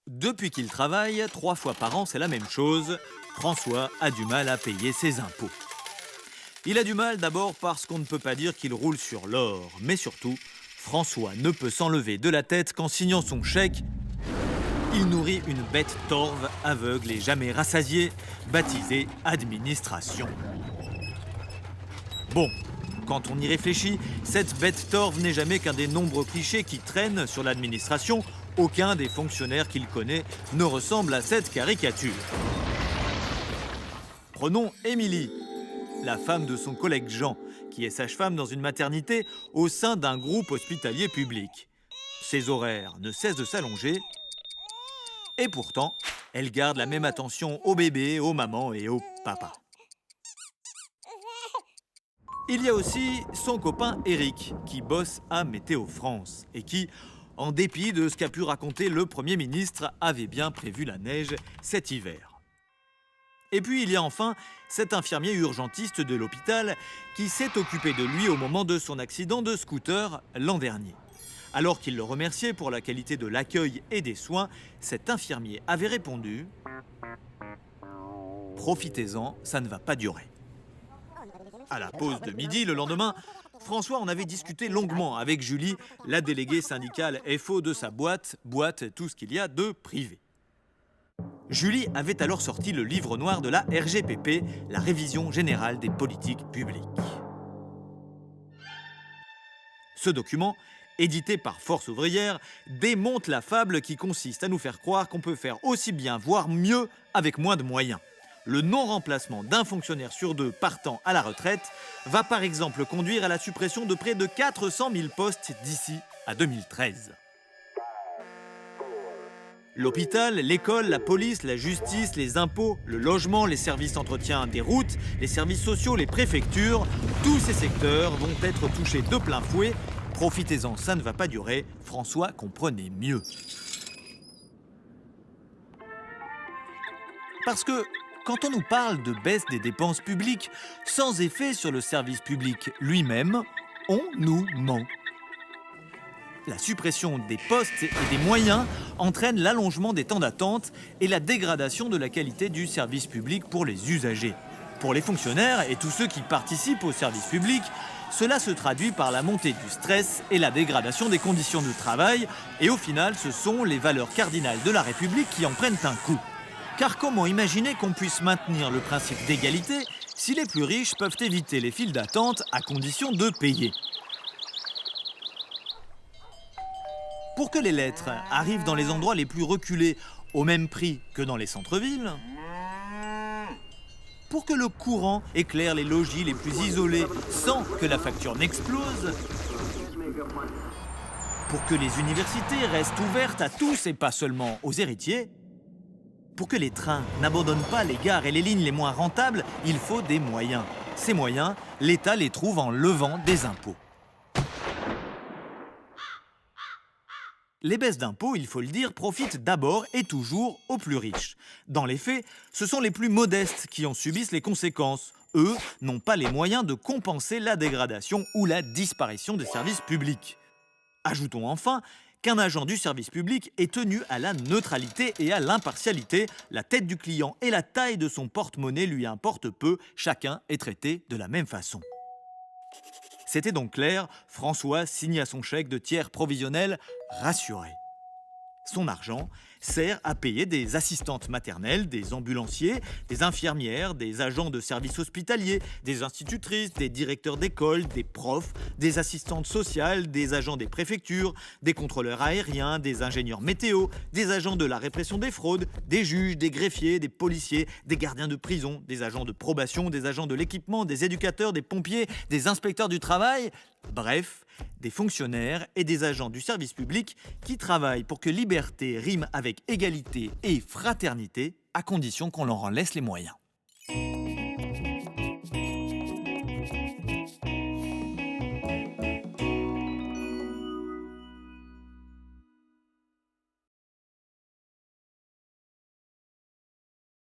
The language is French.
Depuis qu'il travaille, 3 fois par an, c'est la même chose. François a du mal à payer ses impôts. Il a du mal d'abord parce qu'on ne peut pas dire qu'il roule sur l'or. Mais surtout, François ne peut s'enlever de la tête qu'en signant son chèque, il nourrit une bête torve, aveugle et jamais rassasiée, baptisée administration. Bon, quand on y réfléchit, cette bête torve n'est jamais qu'un des nombreux clichés qui traînent sur l'administration. Aucun des fonctionnaires qu'il connaît ne ressemble à cette caricature. Prenons Émilie, la femme de son collègue Jean, qui est sage-femme dans une maternité au sein d'un groupe hospitalier public. Ses horaires ne cessent de s'allonger et pourtant, elle garde la même attention aux bébés, aux mamans et aux papas. Il y a aussi son copain Eric, qui bosse à Météo France et qui, en dépit de ce qu'a pu raconter le Premier ministre, avait bien prévu la neige cet hiver. Et puis il y a enfin cet infirmier urgentiste de l'hôpital qui s'est occupé de lui au moment de son accident de scooter l'an dernier. Alors qu'il le remerciait pour la qualité de l'accueil et des soins, cet infirmier avait répondu « Profitez-en, ça ne va pas durer ». À la pause de midi, le lendemain, François en avait discuté longuement avec Julie, la déléguée syndicale FO de sa boîte, tout ce qu'il y a de privé. Julie avait alors sorti le livre noir de la RGPP, la révision générale des politiques publiques. Ce document, édité par Force ouvrière, démonte la fable qui consiste à nous faire croire qu'on peut faire aussi bien, voire mieux, avec moins de moyens. Le non-remplacement d'un fonctionnaire sur 2 partant à la retraite va par exemple conduire à la suppression de près de 400 000 postes d'ici à 2013. L'hôpital, l'école, la police, la justice, les impôts, le logement, les services d'entretien des routes, les services sociaux, les préfectures, tous ces secteurs vont être touchés de plein fouet. Profitez-en, ça ne va pas durer. François comprenait mieux. Parce que quand on nous parle de baisse des dépenses publiques, sans effet sur le service public lui-même, on nous ment. La suppression des postes et des moyens entraîne l'allongement des temps d'attente et la dégradation de la qualité du service public pour les usagers. Pour les fonctionnaires et tous ceux qui participent au service public, cela se traduit par la montée du stress et la dégradation des conditions de travail. Et au final, ce sont les valeurs cardinales de la République qui en prennent un coup. Car comment imaginer qu'on puisse maintenir le principe d'égalité si les plus riches peuvent éviter les files d'attente à condition de payer ? Pour que les lettres arrivent dans les endroits les plus reculés au même prix que dans les centres-villes, pour que le courant éclaire les logis les plus isolés sans que la facture n'explose, pour que les universités restent ouvertes à tous et pas seulement aux héritiers, pour que les trains n'abandonnent pas les gares et les lignes les moins rentables, il faut des moyens. Ces moyens, l'État les trouve en levant des impôts. Les baisses d'impôts, il faut le dire, profitent d'abord et toujours aux plus riches. Dans les faits, ce sont les plus modestes qui en subissent les conséquences. Eux n'ont pas les moyens de compenser la dégradation ou la disparition des services publics. Ajoutons enfin qu'un agent du service public est tenu à la neutralité et à l'impartialité. La tête du client et la taille de son porte-monnaie lui importent peu. Chacun est traité de la même façon. C'était donc clair, François signa son chèque de tiers provisionnel rassuré. Son argent sert à payer des assistantes maternelles, des ambulanciers, des infirmières, des agents de services hospitaliers, des institutrices, des directeurs d'école, des profs, des assistantes sociales, des agents des préfectures, des contrôleurs aériens, des ingénieurs météo, des agents de la répression des fraudes, des juges, des greffiers, des policiers, des gardiens de prison, des agents de probation, des agents de l'équipement, des éducateurs, des pompiers, des inspecteurs du travail. Bref, des fonctionnaires et des agents du service public qui travaillent pour que liberté rime avec égalité et fraternité, à condition qu'on leur en laisse les moyens.